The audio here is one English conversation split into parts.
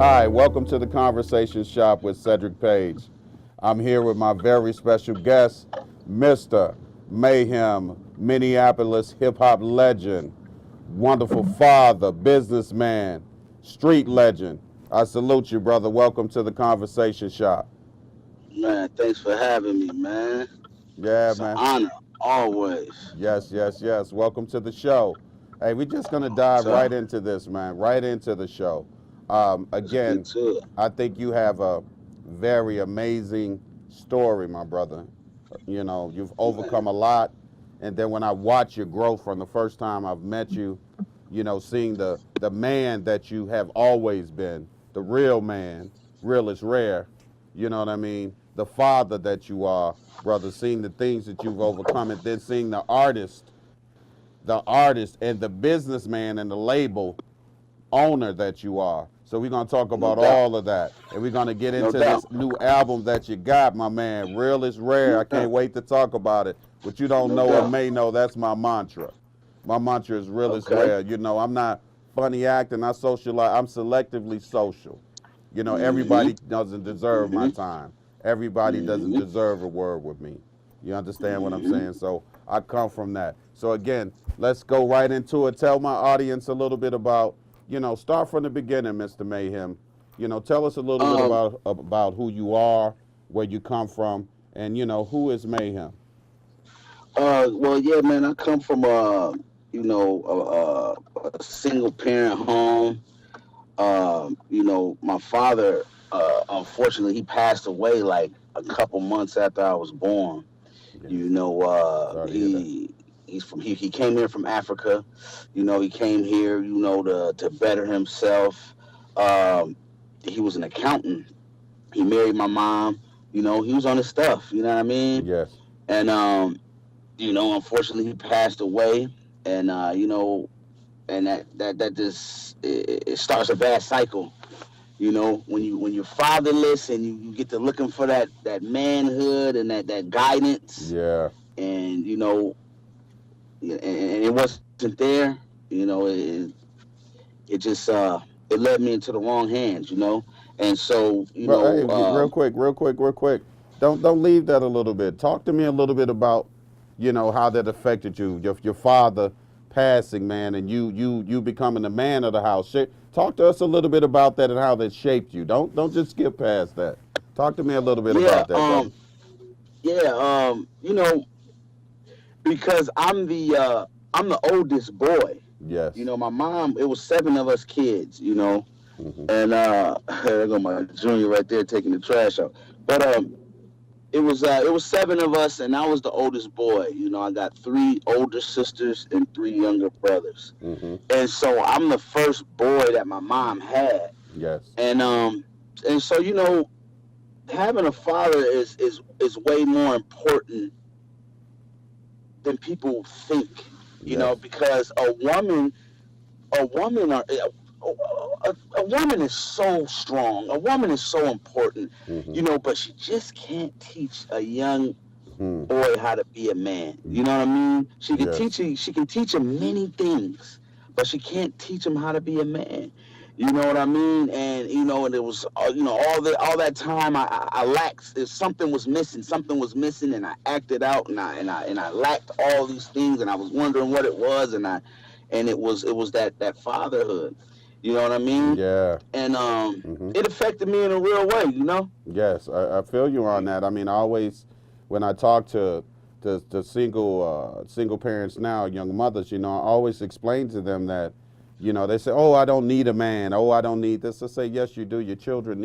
Hi, welcome to the Conversation Shop with Sedrick Page. I'm here with my very special guest, Mista Maeham, Minneapolis hip hop legend, wonderful father, businessman, street legend. I salute you, brother. Welcome to the Conversation Shop. Man, thanks for having me, man. Yeah, It's an man. honor, always. Yes, yes, yes. Welcome to the show. Hey, we're just gonna dive So right into this, man. Right into the show. let's get Again, to it. I think you have a very amazing story, my brother. You know, you've overcome Man, a lot, and then when I watch your growth from the first time I've met you, seeing the man that you have always been, the real man, real is rare. You know what I mean? The father that you are, brother. Seeing the things that you've overcome, and then seeing the artist and the businessman and the label owner that you are. So we're gonna talk no about doubt, all of that, and we're gonna get no into doubt. this new album that you got, my man. Real is rare. No I can't doubt, wait to talk about it. What you don't no know or doubt. may know, that's my mantra. My mantra is real is Okay. rare. I'm not funny acting. I socialize. I'm selectively social. Mm-hmm. Everybody doesn't deserve my Mm-hmm. time. Everybody doesn't Mm-hmm. deserve a word with me. You understand what I'm Mm-hmm. saying? So I come from that. So again, let's go right into it. Tell my audience a little bit about, start from the beginning, Mr. Mayhem. Tell us a little bit Um, about who you are, where you come from, and who is Mayhem. well, yeah, man, I come from a single parent home. My father, unfortunately, he passed away like a couple months after I was born. Yes. You know, Sorry to hear that. he came here from Africa. He came here, to better himself. Um, he was an accountant. He married my mom. He was on his stuff. You know what I mean? Yes. And unfortunately, he passed away. And and that just it starts a bad cycle. When you're fatherless and you get to looking for that manhood and that guidance, Yeah. and and it wasn't there. It just it led me into the wrong hands. And so Well, hey, real quick, real quick, real quick. Don't leave that a little bit. Talk to me a little bit about, how that affected you. Your father passing, man, and you becoming the man of the house. Talk to us a little bit about that and how that shaped you. Don't just skip past that. Talk to me a little bit yeah about that, brother. yeah because I'm the oldest boy. Yes. My mom, it was seven of us kids. Hmm. And there go my junior right there taking the trash out. But it was seven of us, and I was the oldest boy. I got three older sisters and three younger brothers, Hmm. and so I'm the first boy that my mom had. Yes. And so having a father is way more important than people think. Yes. Because a woman is so strong. A woman is so important, Hmm. but she just can't teach a young Hmm. boy how to be a man. You know what I mean? Yes. She can teach him many things, but she can't teach him how to be a man. You know what I mean? And it was all that time I lacked. If something was missing, and I acted out, and I lacked all these things, and I was wondering what it was, and it was that fatherhood. You know what I mean? Yeah. And Hmm. it affected me in a real way. Yes, I feel you on that. I mean, I always, when I talk to single parents now, young mothers, I always explain to them that, they say, oh, I don't need a man. Oh, I don't need this. I say, yes, you do. Your children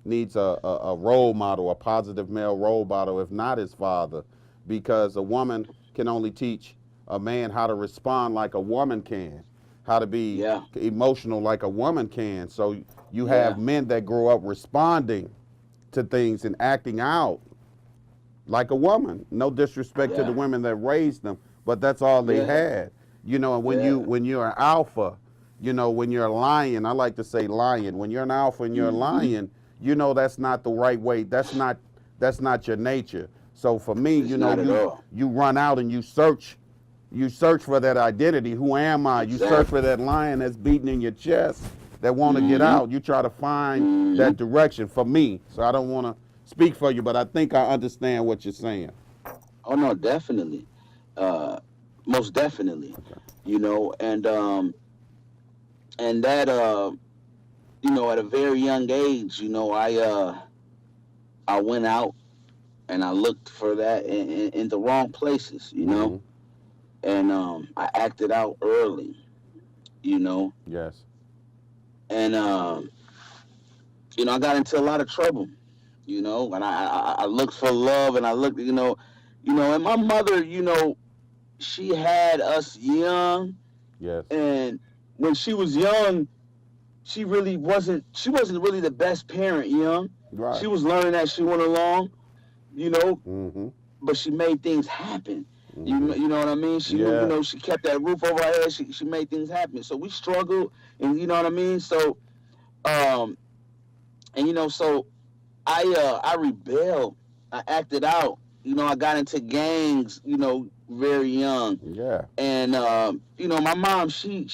needs a role model, a positive male role model, if not his father, because a woman can only teach a man how to respond like a woman can, how to be Yeah, emotional like a woman can. So you have yeah, men that grow up responding to things and acting out like a woman. No disrespect to the yeah, women that raised them, but that's all they yeah, had. And when you yeah. when you're an alpha, when you're a lion, I like to say lion. When you're an alpha and you're a Hmm. lion, that's not the right way. That's not your nature. So for me, It's not at all. you run out and you search for that identity. Who am I? You search for Exactly. that lion that's beating in your chest. that want to get out. You try to find that direction for me. So I don't want to speak for you, but I think I understand what you're saying. Oh no, definitely, most definitely. Okay. You know, and that you know, at a very young age, you know, I went out and I looked for that in the wrong places, you know, and I acted out early, you know, Yes. and you know, I got into a lot of trouble, you know, and I looked for love, and I looked, you know, and my mother, you know, she had us young, Yes. and when she was young, she wasn't really the best parent young. Right. She was learning as she went along, you know, Mm-hmm. but she made things happen. Mm-hmm. You know what I mean? You Yeah. know, she kept that roof over her head. She made things happen. So we struggled, and you know what I mean. So um, and you know, so I rebelled. I acted out. You know, I got into gangs. You know, very young, Yeah. and you know, my mom, she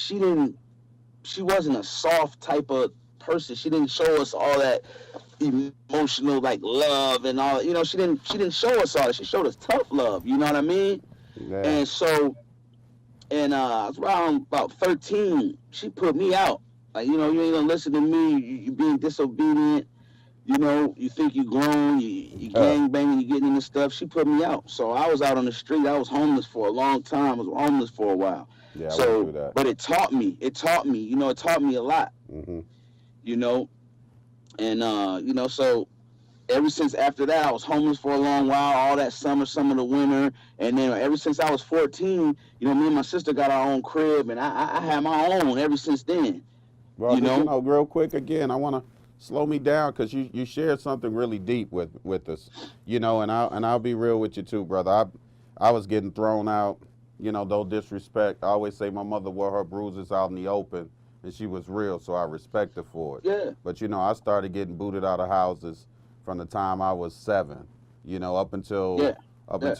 wasn't a soft type of person. She didn't show us all that emotional like love and all. You know, she didn't show us all that. She showed us tough love. You know what I mean? Yeah. And so, and around about 13, she put me out. Like, you know, you ain't gonna listen to me. You being disobedient. You know, you think you grown. You gang banging. You getting into stuff. She put me out. So I was out on the street. I was homeless for a long time. I was homeless for a while. Yeah. I went So, through that. but it taught me. It taught me. You know, it taught me a lot. Mm-hmm. You know, and you know, so ever since after that, I was homeless for a long while, all that summer, some of the winter. And then ever since I was 14, you know, me and my sister got our own crib, and I had my own ever since then, you Brother, you know? know, real quick again, I want to slow me down because you shared something really deep with us, you know, and I'll be real with you too, brother. I was getting thrown out, you know, no disrespect. I always say my mother wore her bruises out in the open, and she was real, so I respect her for it. Yeah, But you know, I started getting booted out of houses from the time I was 7, you know, yeah, yeah.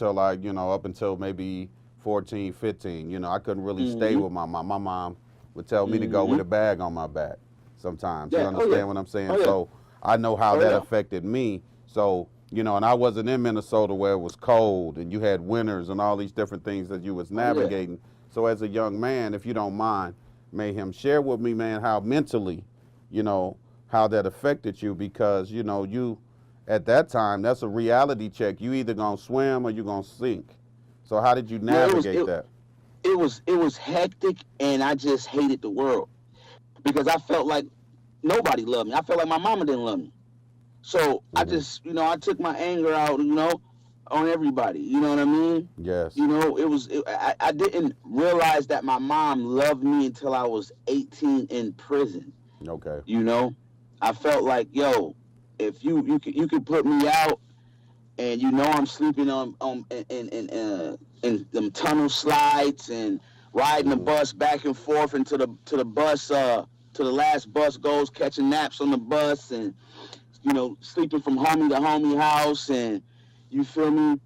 up until maybe 14, 15. You know, I couldn't really stay Mm-hmm, with my mom. My mom would tell me to go with mm-hmm. a bag on my back sometimes. You Yeah, oh yeah, understand what I'm saying? oh yeah, So I know how oh that yeah, affected me. So, you know, and I wasn't in Minnesota where it was cold and you had winters and all these different things that you was oh yeah. navigating. So as a young man, if you don't mind, Mayhem, share with me, man, how mentally, you know, how that affected you because, you know, you at that time, that's a reality check. You either gonna swim or you gonna sink. So how did you Yeah, navigate that? it was hectic, and I just hated the world because I felt like nobody loved me. I felt like my mama didn't love me. So I Hmm. just, you know, I took my anger out, you know, on everybody. You know what I mean? Yes. You know, I didn't realize that my mom loved me until I was 18 in prison. Okay. You know, I felt like, yo, if you could put me out, and you know I'm sleeping on in them tunnel slides and riding the Hmm. bus back and forth into the bus to the last bus goes, catching naps on the bus, and you know, sleeping from homie to homie house, and you feel me?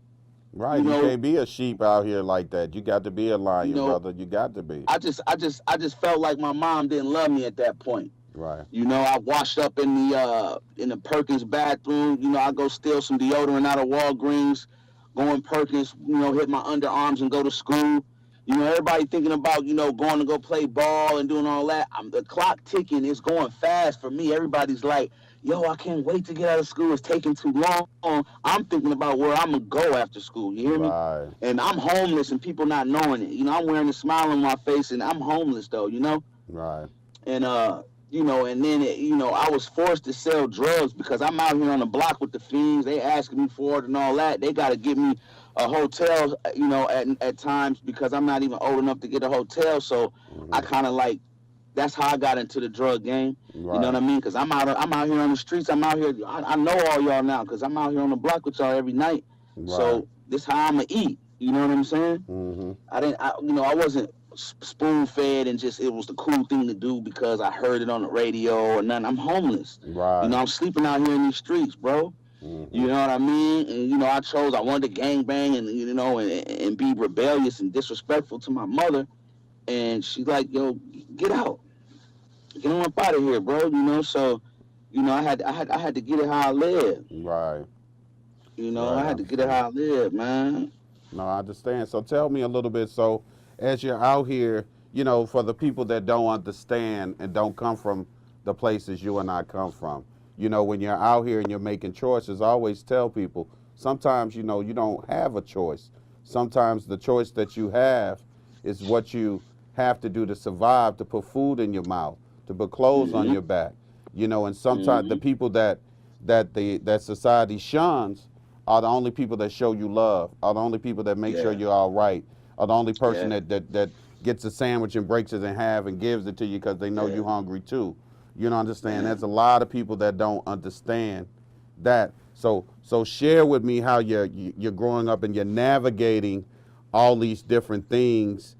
Right. You You know, can't be a sheep out here like that. You got to be a you lion, know, brother. You got to be. I just felt like my mom didn't love me at that point. Right. You know, I washed up in the Perkins bathroom. You know, I go steal some deodorant out of Walgreens, go in Perkins. You know, hit my underarms and go to school. You know, everybody thinking about, you know, going to go play ball and doing all that. The clock ticking is going fast for me. Everybody's like, yo, I can't wait to get out of school. It's taking too long. I'm thinking about where I'm going to go after school. You hear me? Right. And I'm homeless and people not knowing it. You know, I'm wearing a smile on my face and I'm homeless though, you know? Right. And, you know, and then, you know, I was forced to sell drugs because I'm out here on the block with the fiends. They asking me for it and all that. They got to give me a hotel, you know, at times because I'm not even old enough to get a hotel. So I Hmm. kind of like, that's how I got into the drug game. You know what Right. I mean? Because I'm out here on the streets. I'm out here. I know all y'all now because I'm out here on the block with y'all every night. Right. So this how I'ma eat. You know what I'm saying? Hmm. You know, I wasn't spoon fed and just it was the cool thing to do because I heard it on the radio or nothing. I'm homeless. You Right. know, I'm sleeping out here in these streets, bro. You Hmm. know what I mean? And you know, I wanted to gang bang and you know and be rebellious and disrespectful to my mother. And she's like, yo, get out. get on up out of here, bro. So, I had to get it how I live. Right. I Right. I had to get it understand. how I live, man. No, I understand. So tell me a little bit. So as you're out here, for the people that don't understand and don't come from the places you and I come from, when you're out here and you're making choices, I always tell people sometimes, you don't have a choice. Sometimes the choice that you have is what you have to do to survive, to put food in your mouth, to put clothes on Mhm. your back, and sometimes the Mhm. people that society shuns are the only people that show you love, are the only people that make sure Yeah. you're all right, are the only person Yeah. that gets a sandwich and breaks it in half and gives it to you because they know Yeah. you're hungry too. You don't understand? There's Man. a lot of people that don't understand that. So share with me how you're growing up and you're navigating all these different things,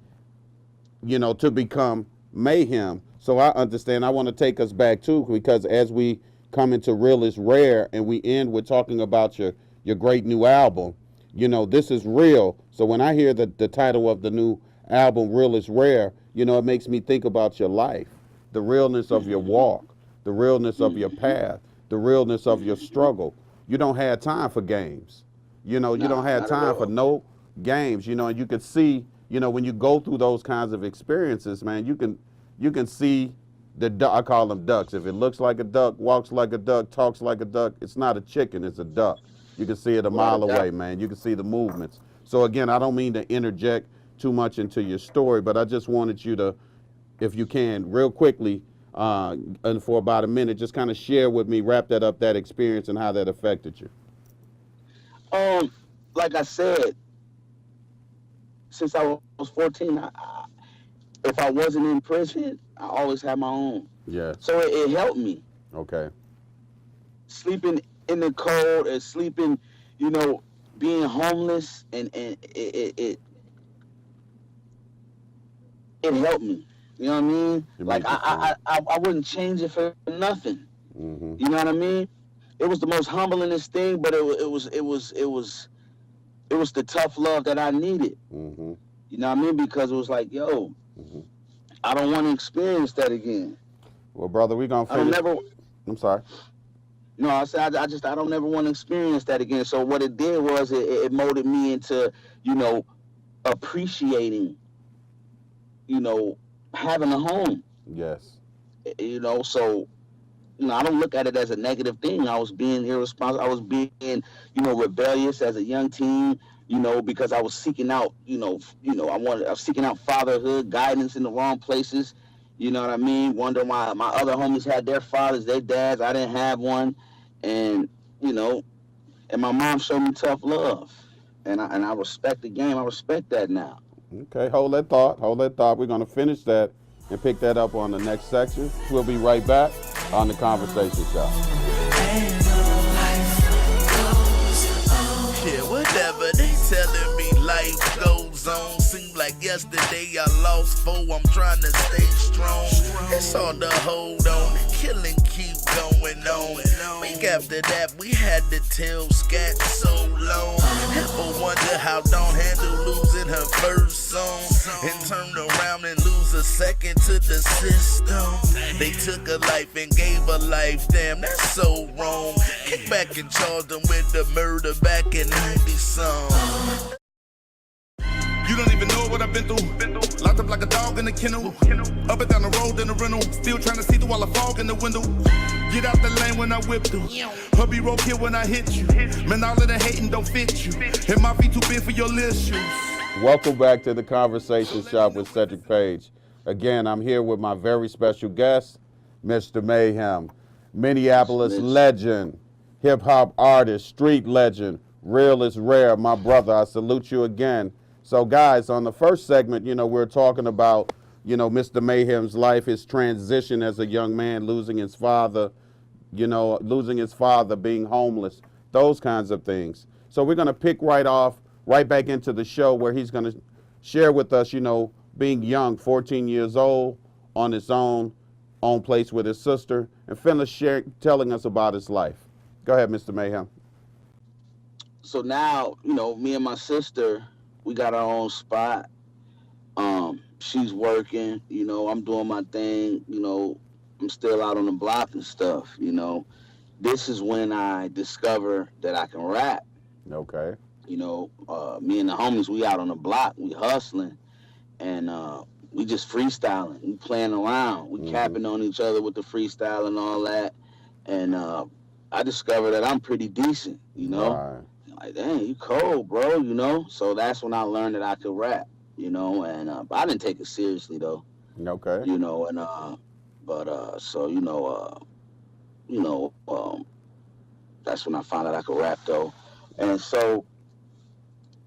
to become mayhem. So I understand. I want to take us back too, because as we come into Real is Rare and we end with talking about your great new album, this is real. So when I hear the title of the new album, Real is Rare, it makes me think about your life, the realness of your Mhm. walk, the realness of your Mhm. path, the realness of your Mhm. struggle. You don't have time for games. You don't Nah, have not at time for all. no games, and you could see, when you go through those kinds of experiences, man, you can see I call them ducks. If it looks like a duck, walks like a duck, talks like a duck, it's not a chicken, it's a duck. You can see it a Without a mile doubt. away, man. You can see the movements. So again, I don't mean to interject too much into your story, but I just wanted you to, if you can, real quickly, and for about a minute, just kind of share with me, wrap that up, that experience and how that affected you. Um, like I said, since I was 14, if I wasn't in prison, I always had my own. Yes. So it helped me. Okay. Sleeping in the cold and sleeping, you know, being homeless, and it helped me. You know what I mean? It Like made you strong. I wouldn't change it for nothing. Mm-hmm. You know what I mean? It was the most humblingest thing, but it was the tough love that I needed. Mm-hmm. You know what I mean? Because it was like, yo, Mm-hmm. I don't want to experience that again. Well, brother, we're gonna I don't finish. never, I'm sorry. I said I don't never want to experience that again. So what it did was it molded me into, you know, appreciating, you know, having a home. Yes. So I don't look at it as a negative thing. I was being irresponsible. I was being, rebellious as a young teen. Because I was seeking out, I was seeking out fatherhood, guidance in the wrong places. You know what I mean? Wondering why my other homies had their fathers, their dads. I didn't have one, and you know, and my mom showed me tough love, and I respect the game. I respect that now. Okay, hold that thought. Hold that thought. We're gonna finish that and pick that up on the next section. We'll be right back on the conversation shop. Yeah, whatever they telling me, life goes on. Seems like yesterday I lost four. I'm trying to stay strong. It's hard to hold on. Killing keep going on. Week after that, we had to tell scat so long. Ever wonder how Dawn handled losing her first song and turned around and lose a second to the system? They took a life and gave a life. Damn, that's so wrong. Kick back and charge them with the murder back in 90-some. You don't even know what I've been through. Locked up like a dog in a kennel. Up and down the road in the rental. Still trying to see through all the fog in the window. Get out the lane when I whip through. Hubby rope here when I hit you. Man, all of the hating don't fit you. And my feet too big for your little shoes. Welcome back to the conversation shop with Sedrick Page. Again, I'm here with my very special guest, Mr. Maeham, Minneapolis Mitch. legend, hip hop artist, street legend, real is rare, my brother. I salute you again. So, guys, on the first segment, we're talking about, Mr. Maeham's life, his transition as a young man, losing his father, being homeless, those kinds of things. So we're going to pick right back into the show where he's going to share with us, being young, 14 years old, on his own place with his sister, and finish telling us about his life. Go ahead, Mr. Maeham. So now, me and my sister, we got our own spot. She's working. I'm doing my thing. I'm still out on the block and stuff, you know. This is when I discover that I can rap. Okay. You know, me and the homies, we out on the block, we hustling, and we just freestyling, we playing around, we capping on each other with the freestyle and all that. And I discovered that I'm pretty decent, you know. Right. Like, dang, you cold, bro, you know. So that's when I learned that I could rap, you know. And but I didn't take it seriously though, Okay. you know. And so that's when I found out I could rap though. And so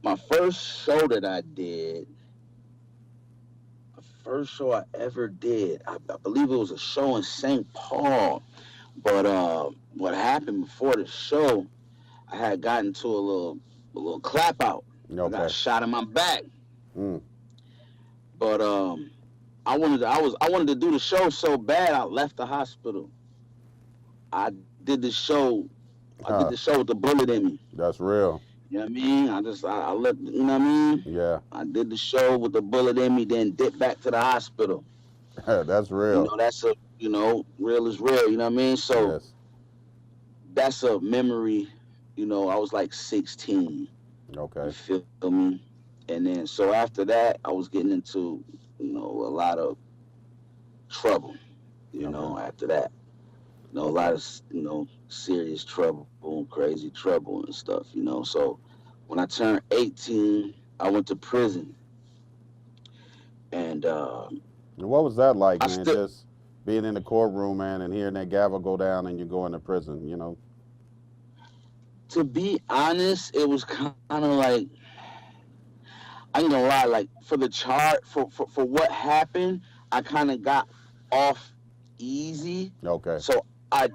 my first show that I did, the first show I ever did, I believe it was a show in St. Paul. But what happened before the show, I had gotten to a little clap out. I Okay. got shot in my back. Mm. But I wanted to do the show so bad I left the hospital. I did the show. I did the show with the bullet in me. That's real. You know what I mean? I left, you know what I mean? Yeah. I did the show with the bullet in me, then dipped back to the hospital. That's real. You know, that's real is real, you know what I mean? So Yes. that's a memory, you know, I was like 16. Okay. You feel me? And then, so after that, I was getting into, you know, a lot of trouble, you know, after that. You know, a lot of, you know, serious trouble, crazy trouble and stuff, you know. So when I turned 18, I went to prison. And what was that like, I man? still- Just being in the courtroom, man, and hearing that gavel go down and you go into prison, you know? to be honest, it was kind of like, I ain't gonna lie, like for the chart, for what happened, I kind of got off easy. Okay. So I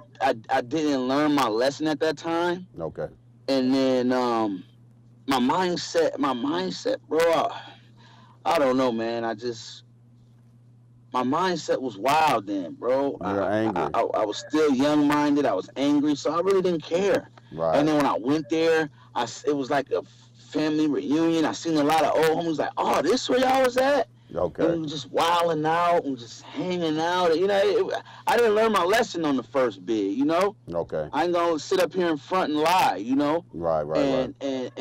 didn't learn my lesson at that time. Okay. And then my mindset, bro, I don't know, man. My mindset was wild then, bro. You were angry. I was still young-minded. I was angry, so I really didn't care. Right. And then when I went there, it was like a family reunion. I seen a lot of old homies like, oh, this where y'all was at? Okay. And we were just wilding out and just hanging out. You know, I didn't learn my lesson on the first bid, you know? Okay. I ain't gonna sit up here in front and lie, you know? Right. And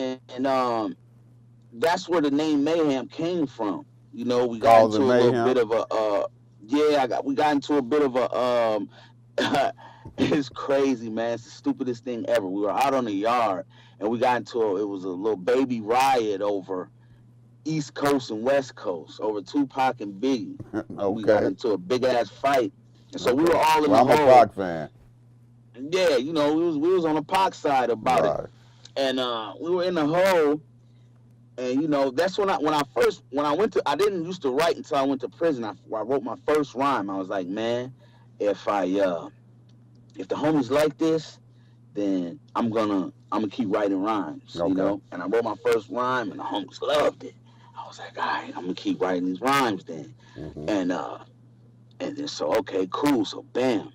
that's where the name Mayhem came from. You know, we got Called into the a little Mayhem? bit of a we got into a bit of a it's crazy, man. It's the stupidest thing ever. We were out on the yard and we got into it was a little baby riot over East Coast and West Coast, over Tupac and Biggie. We got Okay. into a big ass fight. And so we were all in Well, the I'm a hole. Pac fan. Yeah, you know, we was on the Pac side about it. Right. And we were in the hole, and you know that's when I I didn't used to write until I went to prison. I wrote my first rhyme. I was like, man, if the homies like this, then I'm gonna keep writing rhymes, Okay. you know. And I wrote my first rhyme, and the homies loved it. I was like, all right, I'm gonna keep writing these rhymes then. Mm-hmm. And then so okay, cool. So bam.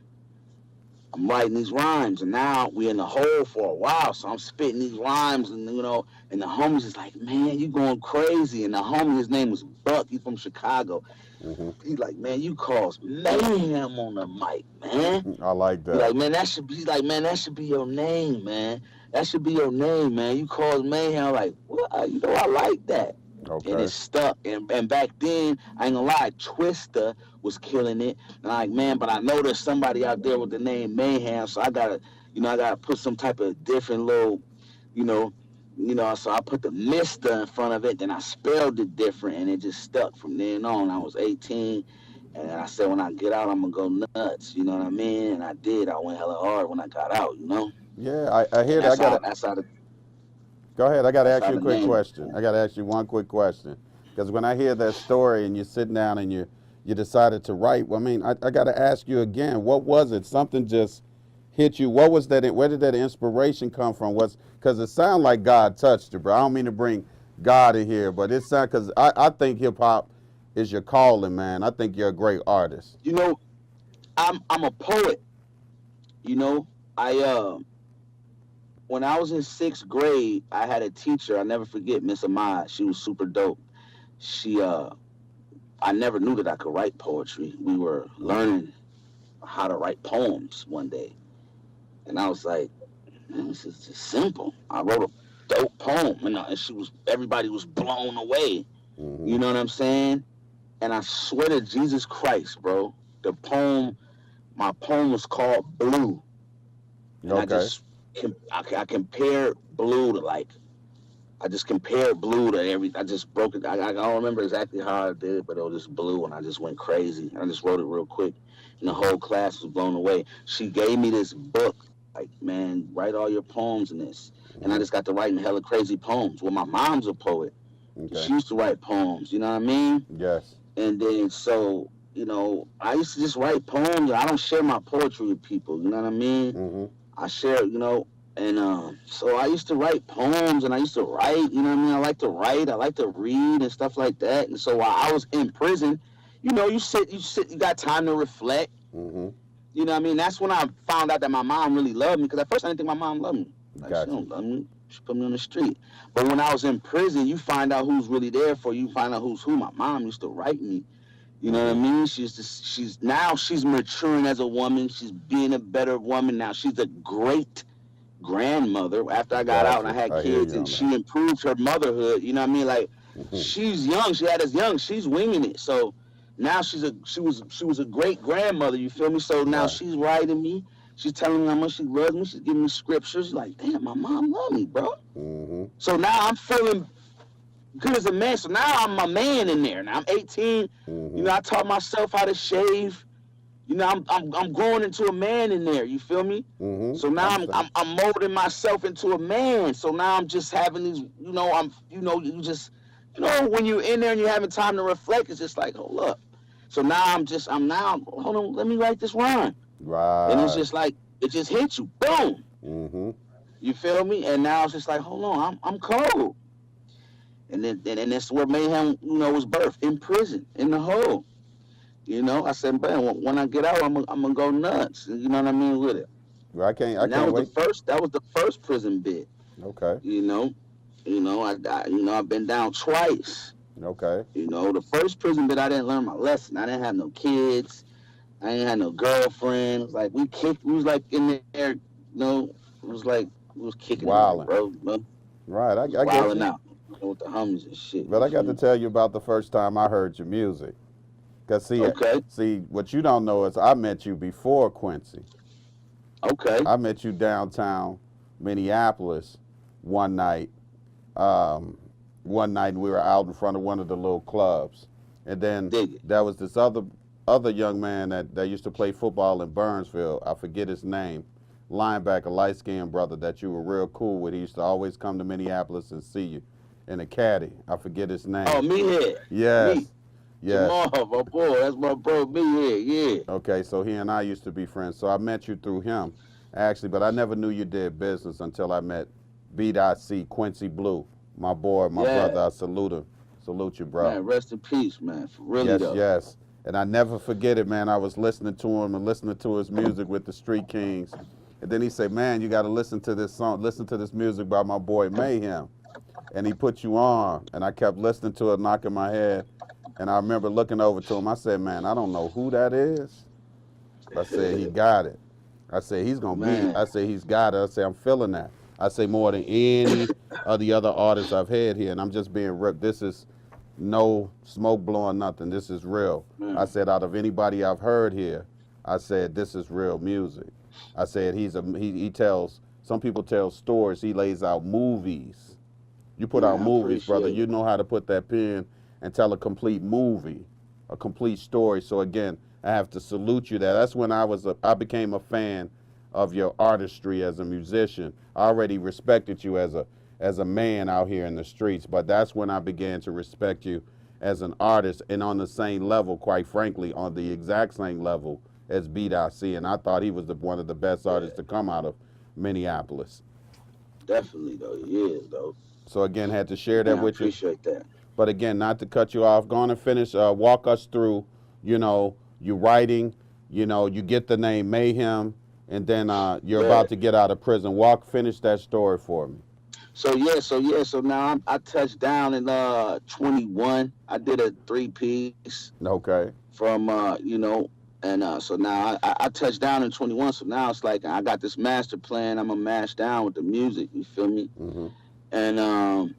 I'm writing these rhymes, and now we in the hole for a while. So I'm spitting these rhymes, and you know, and the homies is like, "Man, you going crazy!" And the homie, his name was Buck. He's from Chicago. Mm-hmm. He's like, "Man, you cause mayhem on the mic, man." I like that. He's like, "Man, that should be that should be your name, man. That should be your name, man. You cause mayhem." I'm like, what? You know, I like that. Okay. And it stuck. And back then, I ain't gonna lie, Twista was killing it. And I'm like, man, but I know there's somebody out there with the name Mayhem, so I gotta put some type of different little, so I put the Mista in front of it, then I spelled it different, and it just stuck from then on. I was 18, and I said, when I get out, I'm gonna go nuts, you know what I mean? And I did. I went hella hard when I got out, you know? Yeah, I hear that. Go ahead. I got to ask you a quick question. I got to ask you one quick question. Because when I hear that story and you're sitting down and you decided to write, well, I mean, I got to ask you again, what was it? Something just hit you. What was that? Where did that inspiration come from? Because it sounded like God touched you, bro. I don't mean to bring God in here, but it sounds, because I think hip hop is your calling, man. I think you're a great artist. You know, I'm a poet. You know, when I was in 6th grade, I had a teacher, I'll never forget, Mista Maeham. She was super dope. I never knew that I could write poetry. We were learning how to write poems one day, and I was like, man, this is just simple. I wrote a dope poem, and everybody was blown away. Mm-hmm. You know what I'm saying? And I swear to Jesus Christ, bro, my poem was called Blue, and Okay. I compared blue to like. I just compared blue to I just broke it. I don't remember exactly how I did it, but it was just blue, and I just went crazy. I just wrote it real quick, and the whole class was blown away. She gave me this book, like, man, write all your poems in this. And I just got to writing hella crazy poems. Well, my mom's a poet. Okay. She used to write poems, you know what I mean? Yes. And then, so, I used to just write poems. I don't share my poetry with people, you know what I mean? Mm-hmm. I share, and so I used to write poems, and I used to write, you know what I mean? I like to write, I like to read and stuff like that. And so while I was in prison, you sit, you got time to reflect. Mm-hmm. You know what I mean? That's when I found out that my mom really loved me, because at first I didn't think my mom loved me. Like, Gotcha. she don't love me. She put me on the street. But when I was in prison, you find out who's really there for you. You find out who's who. My mom used to write me. You know what I mean? She's maturing as a woman. She's being a better woman now. She's a great grandmother after I got out and I had kids, and she improved her motherhood. You know what I mean? Like, she's young. She had us young. She's winging it. So now she was a great grandmother. You feel me? So now she's writing me. She's telling me how much she loves me. She's giving me scriptures. Like, damn, my mom loved me, bro. Mm-hmm. So now I'm feeling good as a man. So now I'm a man in there. Now I'm 18. Mm-hmm. I taught myself how to shave. I'm growing into a man in there. You feel me? Mm-hmm. So now I'm molding myself into a man. So now I'm just having these. When you're in there and you're having time to reflect, it's just like, hold up. So now hold on, let me write this rhyme. Right. And it's just like, it just hits you, boom. Mm-hmm. You feel me? And now it's just like, hold on, I'm cold. And then that's where Mayhem, was birthed, in prison, in the hole. I said, man, when I get out, I'm gonna go nuts. You know what I mean with it. I can't wait. That was the first prison bit. Okay. I've been down twice. Okay. The first prison bit, I didn't learn my lesson. I didn't have no kids. I ain't had no girlfriend. It was like we was like in there, it was like we was kicking it, bro. Right, I get you. Out with the homies and shit. But I got to tell you about the first time I heard your music. Cause see, what you don't know is I met you before Quincy. Okay. I met you downtown Minneapolis one night. One night we were out in front of one of the little clubs, and then there was this other young man that used to play football in Burnsville. I forget his name. Linebacker, light-skinned brother that you were real cool with. He used to always come to Minneapolis and see you in a caddy. I forget his name. Oh, Meathead. Yes. Me. Yes. Jamal, my boy, that's my bro, Meathead, yeah. Okay, so he and I used to be friends. So I met you through him, actually, but I never knew you did business until I met B.C. Quincy Blue, my boy, my brother. I salute him. Salute you, bro. Man, rest in peace, man. For really, yes, though. Yes. And I never forget it, man. I was listening to him and listening to his music with the Street Kings. And then he said, man, you got to listen to this song, listen to this music by my boy Maeham. And he put you on, and I kept listening to it, knocking my head. And I remember looking over to him. I said, man, I don't know who that is. I said, he got it. I said, he's going to be, I said, he's got it. I said, I'm feeling that. I say more than any of the other artists I've had here, and I'm just being ripped. This is no smoke blowing nothing. This is real. I said, out of anybody I've heard here, I said, this is real music. I said, he tells, some people tell stories. He lays out movies. You put out movies, brother. You know how to put that pen and tell a complete movie, a complete story. So again, I have to salute you there. That's when I became a fan of your artistry as a musician. I already respected you as a man out here in the streets, but that's when I began to respect you as an artist, and on the same level, quite frankly, on the exact same level as B.C. And I thought he was one of the best artists to come out of Minneapolis. Definitely, though. He is, though. So again, had to share that with you. I appreciate that. But again, not to cut you off, go on and finish, walk us through, you writing, you get the name Maeham, and then you're about to get out of prison. Finish that story for me. So now I touched down in 21. I did a 3-piece. Okay. From And so now I touched down in 21. So now it's like I got this master plan. I'm gonna mash down with the music. You feel me? Mm-hmm. And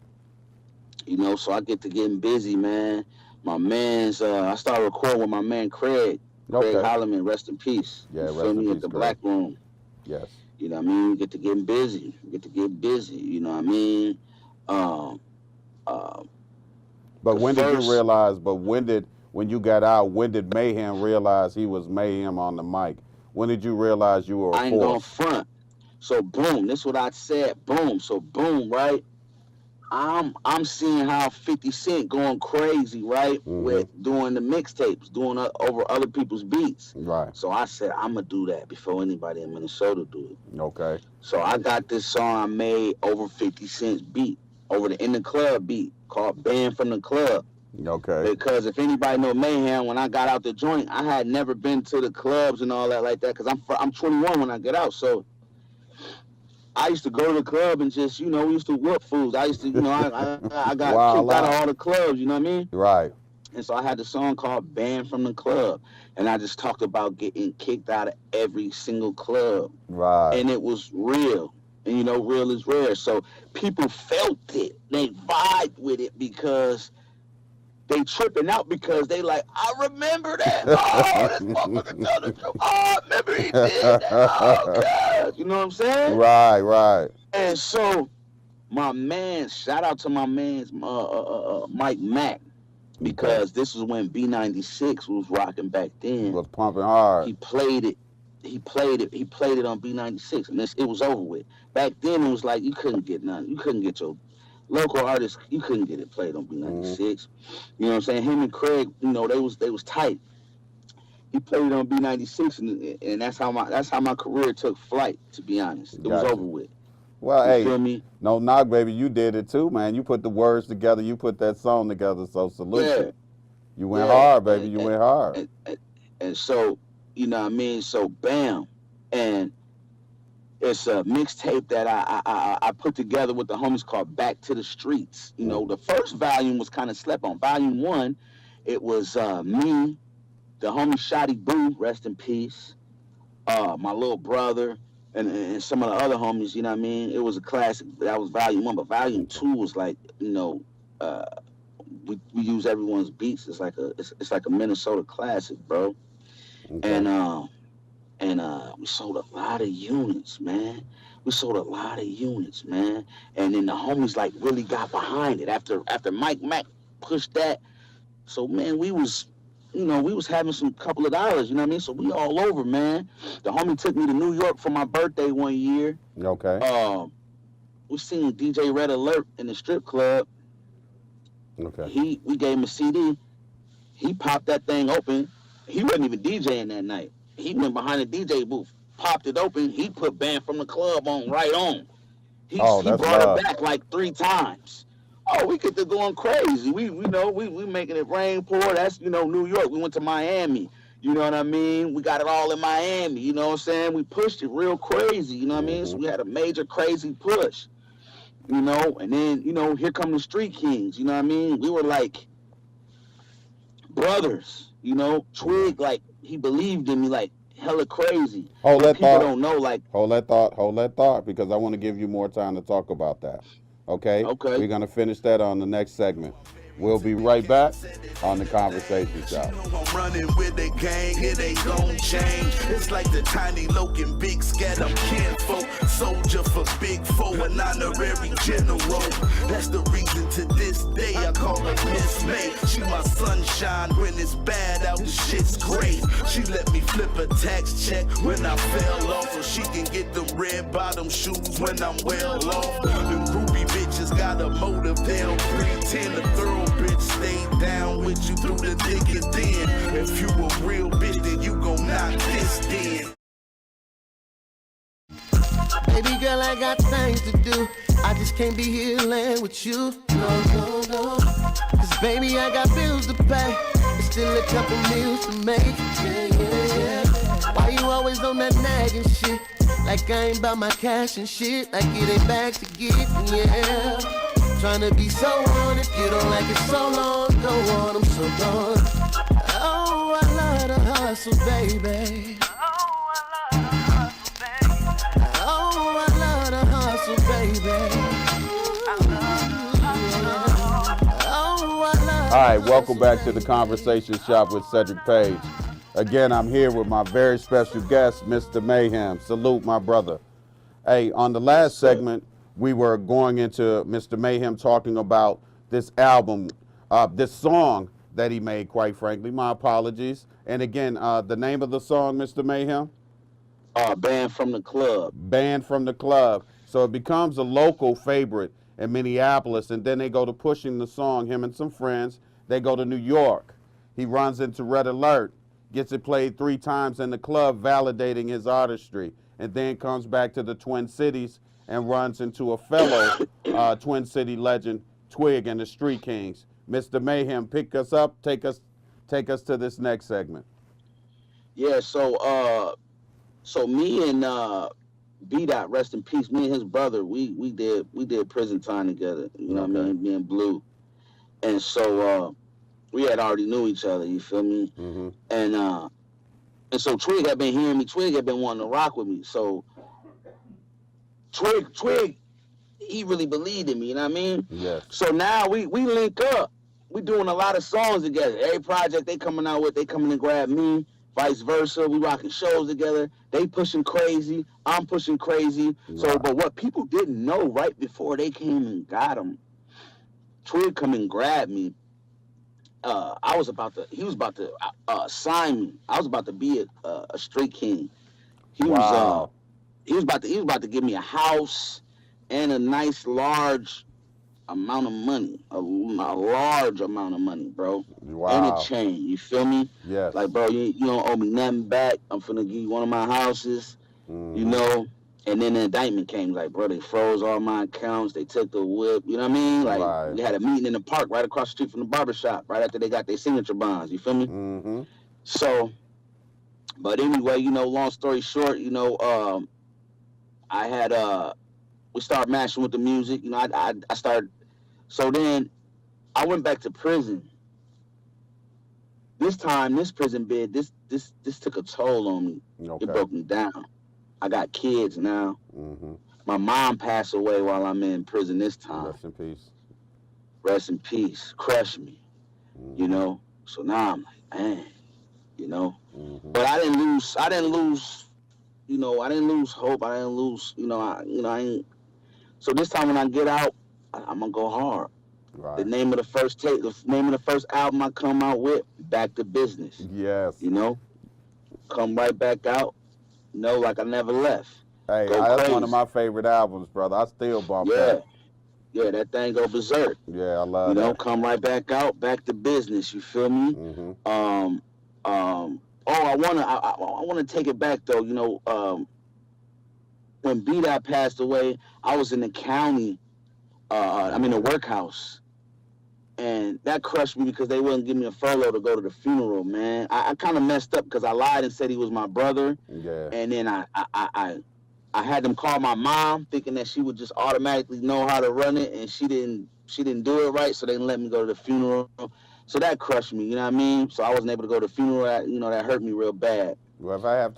you know, so I get to getting busy, man. My man's I started recording with my man Craig. Okay. Craig Holloman, rest in peace. Yeah, you rest feel in me? peace, At the Craig. Black Room. Yes. You know what I mean? We get to getting busy. We get to get busy. You know what I mean? But The when did you first- realize? But when you got out, when did Maeham realize he was Maeham on the mic? When did you realize you were a I ain't gonna force? front. So boom, this is what I said. Boom. So boom, right? I'm seeing how 50 Cent going crazy, right? Mhm. With doing the mixtapes, doing over other people's beats. Right. So I said, I'm gonna do that before anybody in Minnesota do it. Okay. So I got this song I made over 50 Cent's beat, over the In the Club beat called Banned from the Club. Okay. Because if anybody know Mayhem, when I got out the joint, I had never been to the clubs and all that like that. Cause I'm 21 when I get out, so I used to go to the club and just, you know, we used to whoop fools. I used to, you know, I got Wild kicked out of out. all the clubs, you know what I mean? Right. And so I had the song called Banned from the Club. And I just talked about getting kicked out of every single club. Right. And it was real. And, you know, real is rare. So people felt it. They vibed with it because they tripping out because they like, I remember that. Oh, this motherfucker told the truth. Oh, I remember he did that. Oh, God. You know what I'm saying? Right. Right. And so my man, shout out to my man's Mike Mack, because this was when B96 was rocking back then. Was pumping hard. He played it on B96, and it was over with. Back then it was like you couldn't get none. You couldn't get your local artists, you couldn't get it played on B96. You know what I'm saying? Him and Craig, you know, they was tight. He played it on B96, and that's how my career took flight, to be honest. It was Gotcha. over with. Well, You hey, feel me? no knock, baby. You did it too, man. You put the words together. You put that song together. So salute Yeah. you. You went Yeah. hard, baby. You went hard. And so, you know what I mean? So bam. And it's a mixtape that I put together with the homies called Back to the Streets. You know, the first volume was kind of slept on. Volume 1, it was me, the homie Shotty Boo, rest in peace, my little brother, and some of the other homies, you know what I mean? It was a classic. That was volume 1, but volume 2 was like, you know, we use everyone's beats. It's like a Minnesota classic, bro. Okay. And we sold a lot of units, man. And then the homies like really got behind it after Mike Mack pushed that. So man, we was having some couple of dollars, you know what I mean? So we all over, man. The homie took me to New York for my birthday one year. Okay. We seen DJ Red Alert in the strip club. Okay. We gave him a CD. He popped that thing open. He wasn't even DJing that night. He went behind the DJ booth, popped it open. He put Banned from the Club on right on. He brought it back like 3 times. Oh, we get to going crazy. We making it rain pour. That's, you know, New York. We went to Miami. You know what I mean? We got it all in Miami. You know what I'm saying? We pushed it real crazy. You know what I mean? So we had a major crazy push. You know, and then, you know, here come the Street Kings. You know what I mean? We were like brothers. You know, Twig, like, he believed in me like hella crazy. Hold that people thought. Don't know, like. Hold that thought, because I want to give you more time to talk about that. Okay? Okay. We're going to finish that on the next segment. We'll be right back on the Conversation Show. I'm running with the gang, it ain't gon' change. It's like the tiny Logan, big scat, I'm kinfolk. Soldier for big foe, an honorary general. That's the reason to this day I call her Miss May. She my sunshine when it's bad out, the shit's great. She let me flip a tax check when I fell off, so she can get the red bottom shoes when I'm well off. Them groupie bitches got a motive, they don't pretend. The thorough bitch stay down with you through the thick and thin. If you a real bitch, then you gon' knock this in. Baby girl, I got things to do. I just can't be here laying with you. No. Cause baby, I got bills to pay. There's still a couple meals to make. Yeah. Why you always on that nagging shit? Like I ain't about my cash and shit. Like it ain't bags to get, yeah. Tryna be so on it, you don't like it so long. Go on, I'm so gone. Oh, I love the hustle, baby. All right, welcome back to the Conversation Shop with Sedrick Page. Again, I'm here with my very special guest, Mr. Maeham. Salute, my brother. Hey, on the last segment, we were going into Mr. Maeham talking about this album, this song that he made, quite frankly. My apologies. And again, the name of the song, Mr. Maeham? Banned from the Club. Banned from the Club. So it becomes a local favorite in Minneapolis, and then they go to pushing the song, him and some friends. They go to New York. He runs into Red Alert, gets it played 3 times in the club, validating his artistry, and then comes back to the Twin Cities and runs into a fellow Twin City legend, Twig and the Street Kings. Mr. Maeham, pick us up, take us to this next segment. Yeah, so me and B-Dot, rest in peace, me and his brother, we did prison time together, you know what I mean, me and Blue. And so we had already knew each other, you feel me? Mm-hmm. And so Twig had been hearing me, Twig had been wanting to rock with me. So Twig, he really believed in me, you know what I mean? Yes. So now we link up. We doing a lot of songs together. Every project they coming out with, they coming to grab me. Vice versa, we rocking shows together. They pushing crazy, I'm pushing crazy. Wow. So, but what people didn't know right before they came and got him, Twig come and grab me. He was about to sign me. I was about to be a street king. He was about to give me a house and a nice large amount of money, a large amount of money, bro. Wow. And a chain, you feel me? Yes. Like, bro, you don't owe me nothing back. I'm finna give you one of my houses, you know? And then the indictment came, like, bro, they froze all my accounts. They took the whip, you know what I mean? Like, Right. we had a meeting in the park right across the street from the barbershop, right after they got their signature bonds, you feel me? Mm-hmm. So, but anyway, you know, long story short, you know, I had, we started mashing with the music, you know, I started. So then I went back to prison. This time, this prison bid, this took a toll on me. Okay. It broke me down. I got kids now. Mm-hmm. My mom passed away while I'm in prison this time. Rest in peace. Rest in peace. Crushed me, you know. So now I'm like, man, you know. Mm-hmm. But I didn't lose, you know, I didn't lose hope. I didn't lose, I ain't. So this time when I get out, I'm gonna go hard. Right. The name of the first album I come out with, Back to Business. Yes. You know, come right back out. You know, like I never left. Hey, Go that's crazy. one of my favorite albums, brother. I still bump that. Yeah, that thing go berserk. Yeah, I love You know, that. come right back out, back to business. You feel me? Mm-hmm. I wanna take it back though. You know, when B-Dot passed away, I was in the county. The workhouse, and that crushed me because they wouldn't give me a furlough to go to the funeral. Man, I kind of messed up because I lied and said he was my brother. Yeah. And then I had them call my mom, thinking that she would just automatically know how to run it, and she didn't do it right, so they didn't let me go to the funeral. So that crushed me, you know what I mean? So I wasn't able to go to the funeral. You know, that hurt me real bad. Well, if I have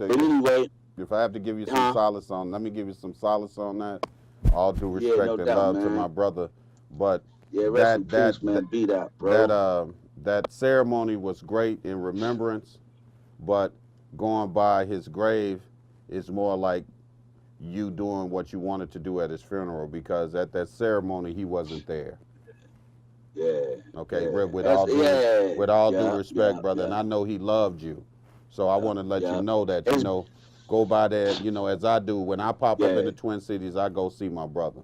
to give you some solace on, let me give you some solace on that. All due respect no and doubt, love to man. my brother, but Yeah, rest in peace, man. Beat that, bro. That ceremony was great in remembrance, but going by his grave is more like you doing what you wanted to do at his funeral, because at that ceremony he wasn't there. Yeah. Okay, yeah. with all due respect, yeah, brother, yeah. and I know he loved you, so I want to let you know that, you It's- know, go by there, you know, as I do. When I pop up Yeah. in the Twin Cities, I go see my brother.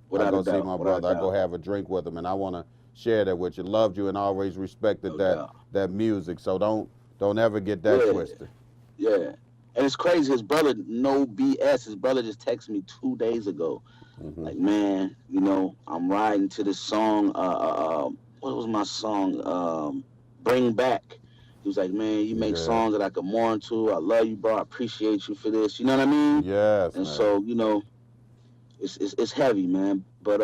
Without I go a see doubt, my without a brother. I go doubt. have a drink with him, and I want to share that with you. Loved you and always respected No that doubt. that music. So don't ever get that Yeah. twisted. Yeah. And it's crazy. His brother, no BS. His brother just texted me 2 days ago. Mm-hmm. Like, man, you know, I'm riding to this song. What was my song? Bring Back. He was like, man, you make songs that I could mourn to. I love you, bro. I appreciate you for this. You know what I mean? Yes, And man. so, you know, it's heavy, man. But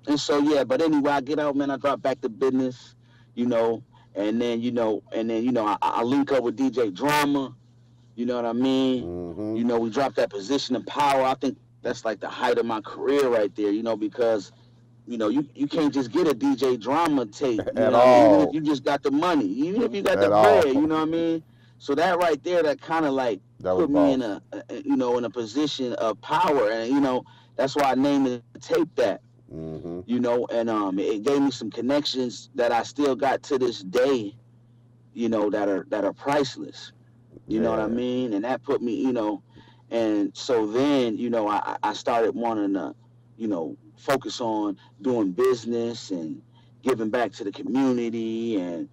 and so yeah. But anyway, I get out, man. I drop Back to Business. You know, and then I link up with DJ Drama. You know what I mean? Mm-hmm. You know, we dropped that Position of Power. I think that's like the height of my career right there, you know, because you can't just get a DJ Drama tape, you At know what I mean? Even if all. you just got the money, even if you got the At all. bread, you know what I mean? So that right there, that kind of like That was put me in boss. in a position of power, and that's why I named the tape that, Mm-hmm. and it gave me some connections that I still got to this day, that are priceless. You know what I Yeah. mean? And that put me. And so then, I started wanting to, focus on doing business and giving back to the community and,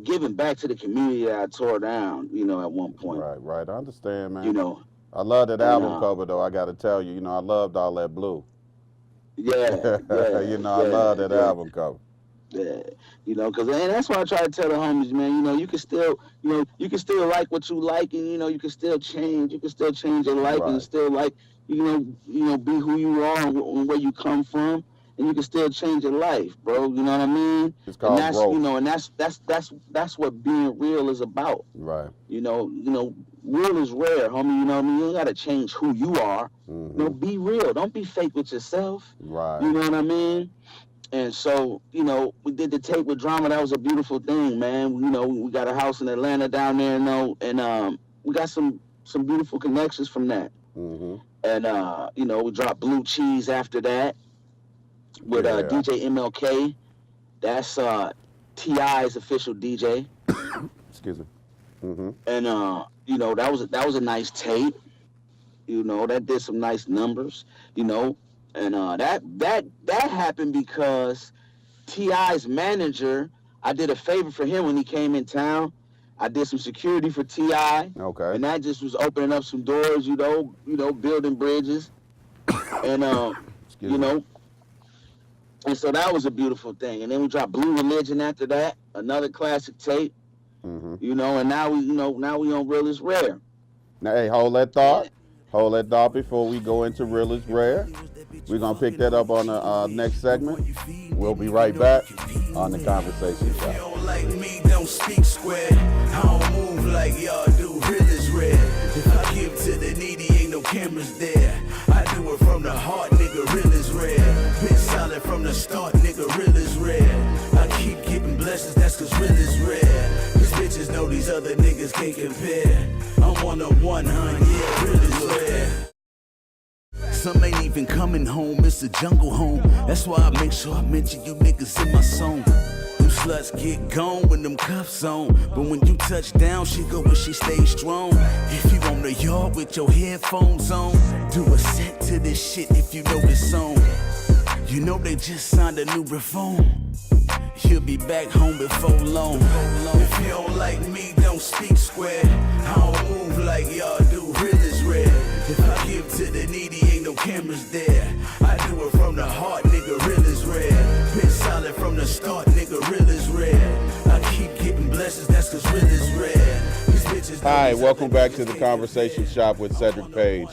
giving back to the community that I tore down, at one point, Right. I understand, you man. know, I love that and, album cover, though. I got to tell you, I loved all that blue. yeah, yeah, I yeah, love that yeah. album cover. Yeah, because and that's why I try to tell the homies, man. You can still, you can still like what you like, and you can still change. You can still change your life, and Right. still like, be who you are and where you come from, and you can still change your life, bro. You know what I mean? It's And called that's, growth. and that's what being real is about. Right. Real is rare, homie. You know what I mean? You don't gotta change who you are. Mm-hmm. Be real. Don't be fake with yourself. Right. You know what I mean? And so, we did the tape with Drama. That was a beautiful thing, man. We got a house in Atlanta down there, and we got some beautiful connections from that. Mm-hmm. And we dropped Blue Cheese after that with Yeah. DJ MLK. That's T.I.'s official DJ. Excuse me. Mm-hmm. And that was a nice tape. That did some nice numbers. And that happened because T.I.'s manager, I did a favor for him when he came in town. I did some security for T.I. Okay. And that just was opening up some doors, building bridges. And Excuse me. and so that was a beautiful thing. And then we dropped Blue Religion after that, another classic tape. Mm-hmm. And now we on Real is Rare. Now, hey, hold that thought. Hold that thought before we go into Real is Rare. We're going to pick that up on the next segment. We'll be right back on the Conversation If you Shop. don't like me, don't speak square. I don't move like y'all do. Real is rare. If I give to the needy, ain't no cameras there. I do it from the heart, nigga. Real is rare. Been solid from the start, nigga. Real is rare. I keep getting blessings, that's cause real is rare. These bitches know these other niggas can't compare. I'm 101, yeah, real is rare. Some ain't even coming home, it's a jungle home. That's why I make sure I mention you niggas in my song. Them sluts get gone when them cuffs on. But when you touch down, she go where she stays strong. If you on the yard with your headphones on, do a set to this shit if you know this song. You know they just signed a new reform. You'll be back home before long. If you don't like me, don't speak square. I don't move like y'all do, real is rare. If I give to the needy, ain't no cameras there. I do it from the heart, nigga, real is rare. Been solid from the start, nigga, real is rare. I keep getting blessings, that's cause real is rare. These bitches Hi, welcome back to the Conversation Shop with Sedrick Page.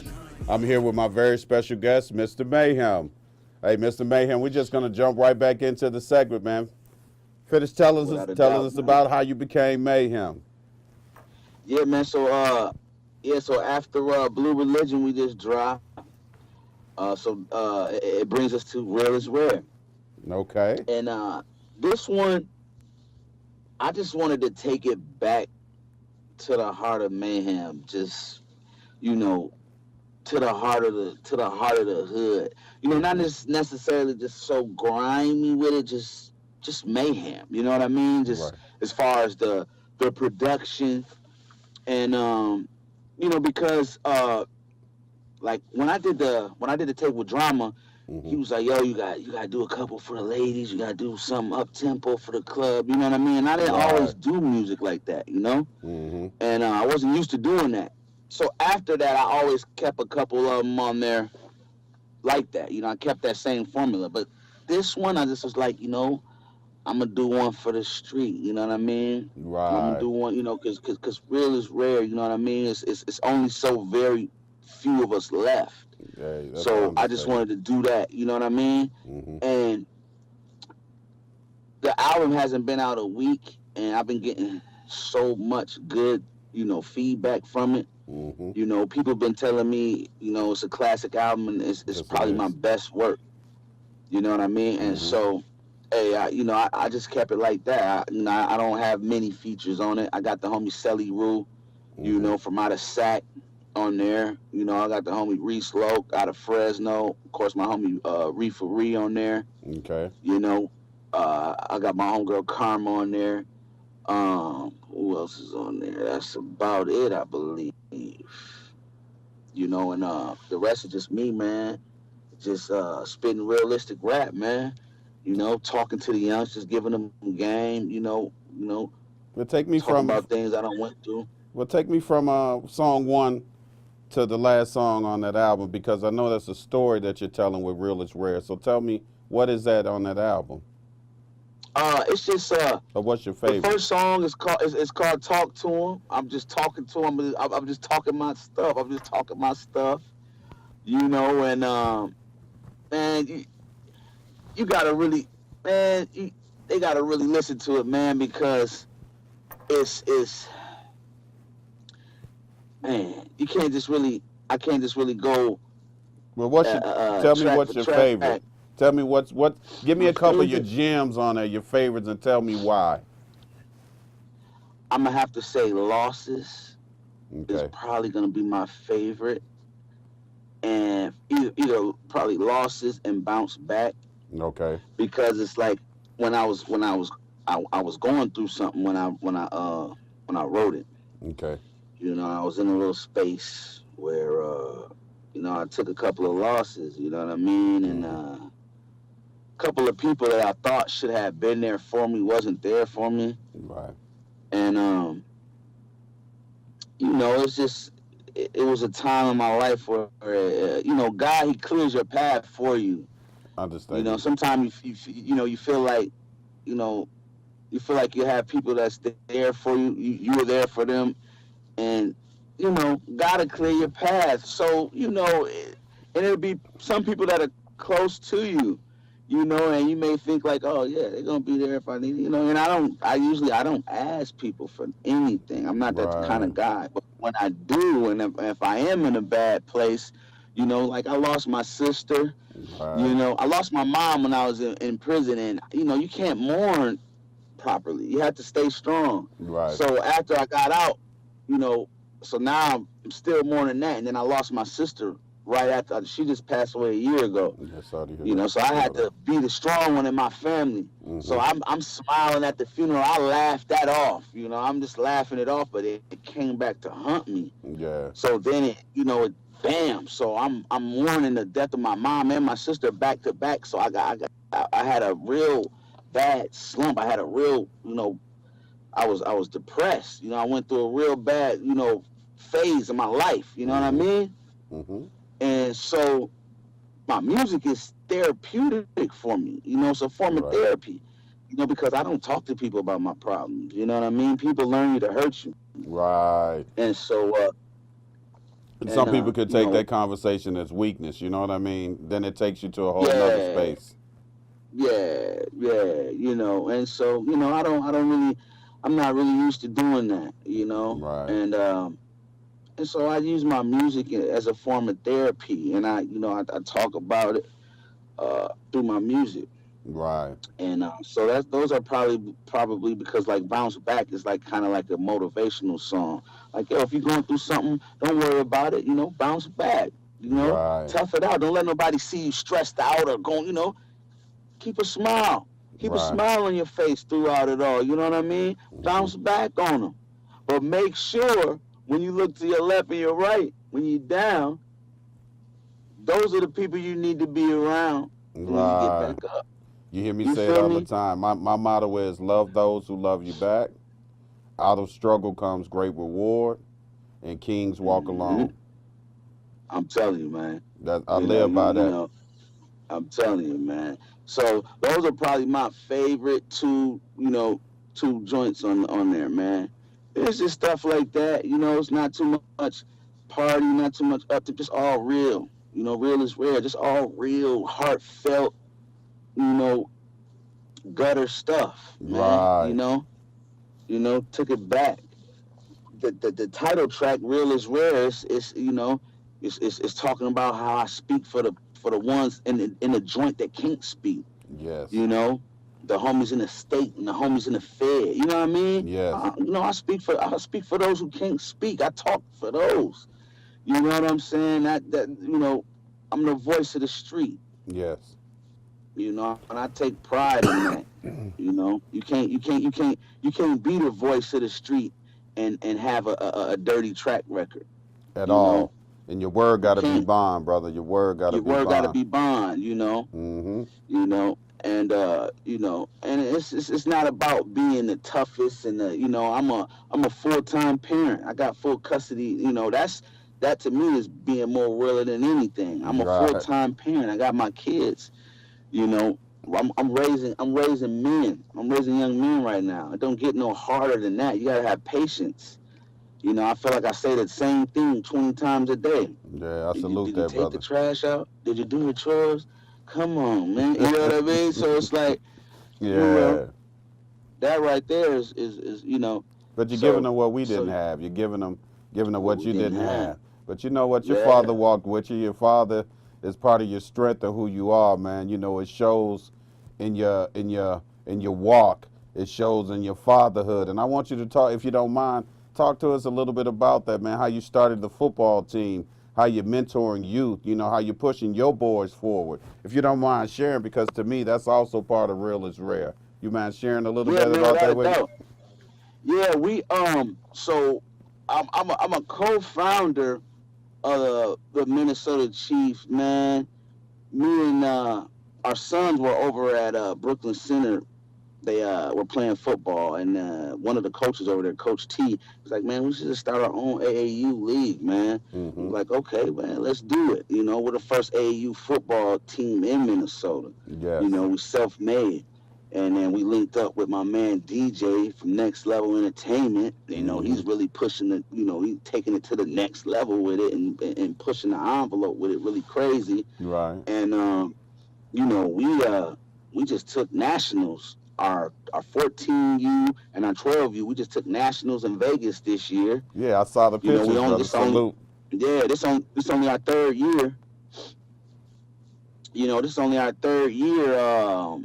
I'm here with my very special guest, Mista Maeham. Hey, Mista Maeham, we're just going to jump right back into the segment, man. Finish telling us about how you became Maeham. Yeah, man. So after Blue Religion, we just dropped. It brings us to Real is Rare. Okay. And this one, I just wanted to take it back to the heart of Mayhem. Just, to the heart of the hood. Not necessarily just so grimy with it. Just mayhem. You know what I mean? Just Right. as far as the production. And because like when I did the tape with Drama, he was like, "Yo, you gotta do a couple for the ladies. You gotta do something up tempo for the club." You know what I mean? And I didn't always do music like that, Mm-hmm. and I wasn't used to doing that. So after that, I always kept a couple of them on there like that. I kept that same formula. But this one, I just was like, I'm gonna do one for the street. You know what I mean? Right. I'm gonna do one, because real is rare. You know what I mean? It's only so very few of us left. Yeah, So I just wanted to do that. You know what I mean? Mm-hmm. And the album hasn't been out a week, and I've been getting so much good, feedback from it. You know, people been telling me, you know, it's a classic album and it's Yes, it probably my is. best work. You know what I mean? And so, hey, you know, I just kept it like that. You know, I don't have many features on it. I got the homie Selly Rue, you know, from out of Sac on there. You know, I got the homie Reese Loke out of Fresno. Of course, my homie Reefa Ree on there. Okay. You know, I got my homegirl Karma on there. Who else is on there? That's about it, I believe. You know, and the rest is just me, man. Just spitting realistic rap, man. You know, talking to the youngsters, giving them game. Well, take me Talking from about things I don't went through. song one to the last song on that album because I know that's a story that you're telling with Real is Rare. So tell me, what is that on that album? It's just Or what's your the favorite? first song is called Talk to Him. I'm just talking to him. I'm just talking my stuff. I'm just talking my stuff. You know, and man, you gotta really, man, they gotta really listen to it, man, because it's man, I can't just really go Well, tell me track what's for your track. favorite. Tell me give me My a couple of your favorite, gems on there, your favorites, and tell me why. I'm gonna have to say Losses is Okay. probably gonna be my favorite, and either probably Losses and Bounce Back, Okay. because it's like I was going through something when I wrote it. Okay. You know, I was in a little space where you know, I took a couple of losses, you know what I mean? And a couple of people that I thought should have been there for me wasn't there for me. Right. And you know, it was a time in my life where you know, God, he clears your path for you. You know, Understatement. sometimes you know, you feel like, you know, you feel like you have people that's there for you. You were there for them, and you know, gotta clear your path. So you know, and it'll be some people that are close to you, you know, and you may think like, oh yeah, they're gonna be there if I need, you know. And I don't ask people for anything. I'm not that kind Right. of guy. But when I do, and if I am in a bad place, you know, like I lost my sister. You Right. know, I lost my mom when I was in prison, and you know, you can't mourn properly. You have to stay strong. Right. So after I got out, you know, so now I'm still mourning that. And then I lost my sister right after. She just passed away a year ago. Yes, sorry to hear You that. know, so I had to be the strong one in my family. So I'm smiling at the funeral. I laughed that off. You know, I'm just laughing it off, but it came back to haunt me. Yeah. So then you know, bam. So I'm mourning the death of my mom and my sister back to back. So I had a real bad slump. I had a real, you know, I was depressed. You know, I went through a real bad, you know, phase of my life. You know what I mean? Mhm. And so my music is therapeutic for me. You know, it's a form of Right. therapy. You know, because I don't talk to people about my problems. You know what I mean? People learn you to hurt you. Right. And so, And some people could you take know, that conversation as weakness. You know what I mean? Then it takes you to a whole nother yeah, space. yeah, you know. And so, you know, I'm not really used to doing that, you know. Right. And so I use my music as a form of therapy, and you know, I talk about it through my music. Right. And so those are probably because like Bounce Back is like kind of like a motivational song. Like, yo, if you're going through something, don't worry about it. You know, bounce back. You know, Right. tough it out. Don't let nobody see you stressed out or going. You know, keep a smile. Keep a Right. smile on your face throughout it all. You know what I mean? Bounce back on them. But make sure when you look to your left and your right, when you're down, those are the people you need to be around when you get Right. back up. You hear me You say it feel all the me? time. My motto is love those who love you back. Out of struggle comes great reward, and kings walk Hmm. alone. I'm telling you, man. That I You know, live by you that. know, I'm telling you, man. So those are probably my favorite two joints on there, man. It's just stuff like that. You know, it's not too much party, not too much up to just all real. You know, real is rare. Just all real, heartfelt, you know, gutter stuff, man. Right. You know, took it back. the title track, "Real is Rare," is you know, it's talking about how I speak for the ones in the joint that can't speak. Yes. You know, the homies in the state and the homies in the Fed. You know what I mean? Yes. You know, I speak for those who can't speak. I talk for those. You know what I'm saying? That you know, I'm the voice of the street. Yes. You know, and I take pride in that. You know, you can't be the voice of the street and have a dirty track record. At You know, all. And your word got to be can't. bond, brother. Your word got to Your be word got to bond. be bond. You know, Mm-hmm. you know, and you know, and it's not about being the toughest and the, you know, I'm a full-time parent. I got full custody. You know, that to me is being more realer than anything. I'm a Right. full-time parent. I got my kids. You know, I'm raising men. I'm raising young men right now. It don't get no harder than that. You gotta have patience. You know, I feel like I say the same thing 20 times a day. Yeah, I Did salute you that, take brother. the trash out? Did you do your chores? Come on, man. You know what I mean? So it's like, Yeah. you know, that right there is you know. But you're So, giving them what we so didn't have. You're giving them what we you didn't have. have. But you know what? Your Yeah. father walked with you. Your father is part of your strength of who you are, man. You know, it shows in your walk. It shows in your fatherhood. And I want you to talk, if you don't mind, talk to us a little bit about that, man. How you started the football team, how you're mentoring youth, you know, how you're pushing your boys forward. If you don't mind sharing, because to me, that's also part of Real is Rare. You mind sharing a little Yeah, bit man, about without that a with me? doubt. Yeah, we so I'm a co-founder of the Minnesota Chiefs, man. Me and our sons were over at Brooklyn Center. They were playing football, and one of the coaches over there, Coach T, was like, "Man, we should just start our own AAU league, man." Mm-hmm. Like, okay, man, let's do it. You know, we're the first AAU football team in Minnesota. Yes. You know, we self-made. And then we linked up with my man DJ from Next Level Entertainment. You know, he's really pushing the, you know, he's taking it to the next level with it and pushing the envelope with it really crazy. Right. And you know, we just took nationals. Our 14U and our 12U, we just took nationals in Vegas this year. Yeah, I saw the You know, pictures, we only brother. Salute. this only our third year. You know, this is only our third year.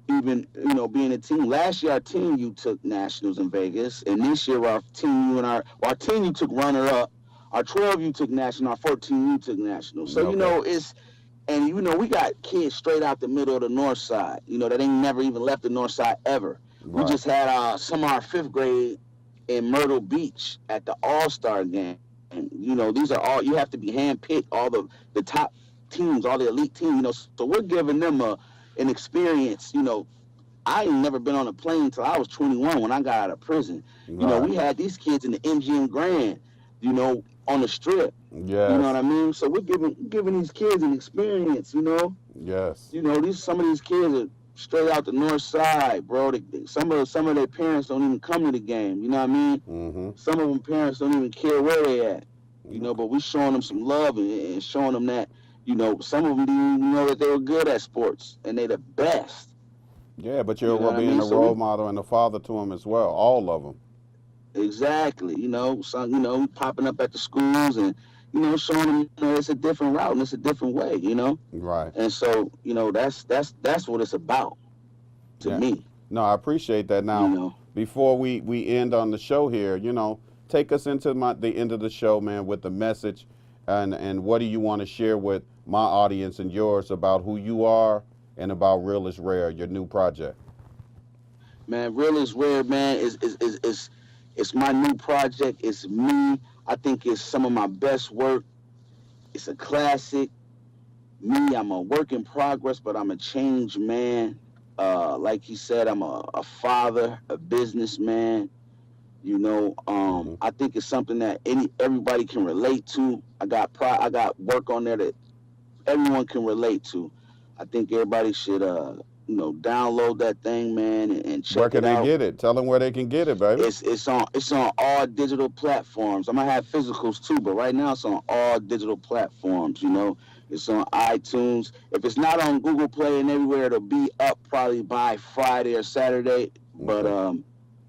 Even, you know, being a team. Last year our team U took nationals in Vegas, and this year our team U and our team U took runner up. Our 12U took national. Our 14U took national. So you know, and you know, we got kids straight out the middle of the north side, you know, that ain't never even left the north side ever. Right. We just had some of our fifth grade in Myrtle Beach at the All-Star game. And, you know, these are all, you have to be handpicked, all the top teams, all the elite teams, you know, so we're giving them an experience. You know, I ain't never been on a plane until I was 21 when I got out of prison. Right. You know, we had these kids in the MGM Grand, you know, on the strip. Yes. You know what I mean? So we're giving these kids an experience, you know? Yes. You know, some of these kids are straight out the north side, bro. Some of their parents don't even come to the game, you know what I mean? Mm-hmm. Some of them parents don't even care where they at, you know, but we showing them some love and showing them that, you know, some of them didn't even know that they were good at sports, and they the best. Yeah, but you're You know what I being mean? a So role model and a father to them as well, all of them. Exactly. You know, some, you know, popping up at the schools and, you know, showing them, you know, it's a different route and it's a different way, you know? Right. And so, you know, that's what it's about to me. No, I appreciate that. Now, you know, before we end on the show here, you know, take us into the end of the show, man, with the message and what do you want to share with my audience and yours about who you are and about Real is Rare, your new project. Man, Real is Rare, man, it's my new project. It's me. I think it's some of my best work. It's a classic. Me, I'm a work in progress, but I'm a changed man. Like he said, I'm a father, a businessman. You know, I think it's something that everybody can relate to. I got work on there that everyone can relate to. I think everybody should, you know, download that thing, man, and check it out. Where can they get it? Tell them where they can get it, baby. It's on all digital platforms. I'm gonna have physicals too, but right now it's on all digital platforms. You know, it's on iTunes. If it's not on Google Play and everywhere, it'll be up probably by Friday or Saturday. But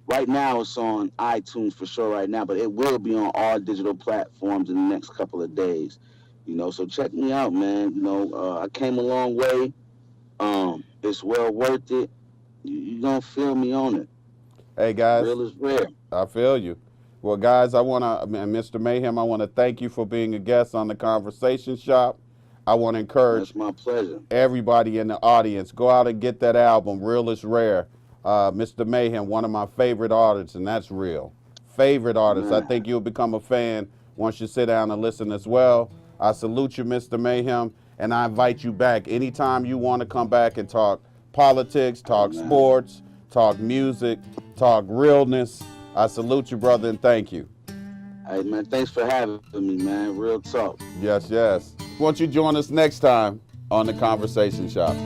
Right now, it's on iTunes for sure right now, but it will be on all digital platforms in the next couple of days. You know, so check me out, man. You know, I came a long way. It's well worth it. You gonna feel me on it. Hey guys, Real is rare. I feel you. Well, guys, Mr. Maeham, I want to thank you for being a guest on the Conversation Shop. I want to encourage That's my pleasure. everybody in the audience, go out and get that album, Real is Rare. Mr. Maeham, one of my favorite artists, and that's real. Favorite artist. I think you'll become a fan once you sit down and listen as well. I salute you, Mr. Maeham, and I invite you back anytime you want to come back and talk politics, talk sports, talk music, talk realness. I salute you, brother, and thank you. Hey, man, thanks for having me, man. Real talk. Yes, yes. Won't you join us next time on the Conversation Shop?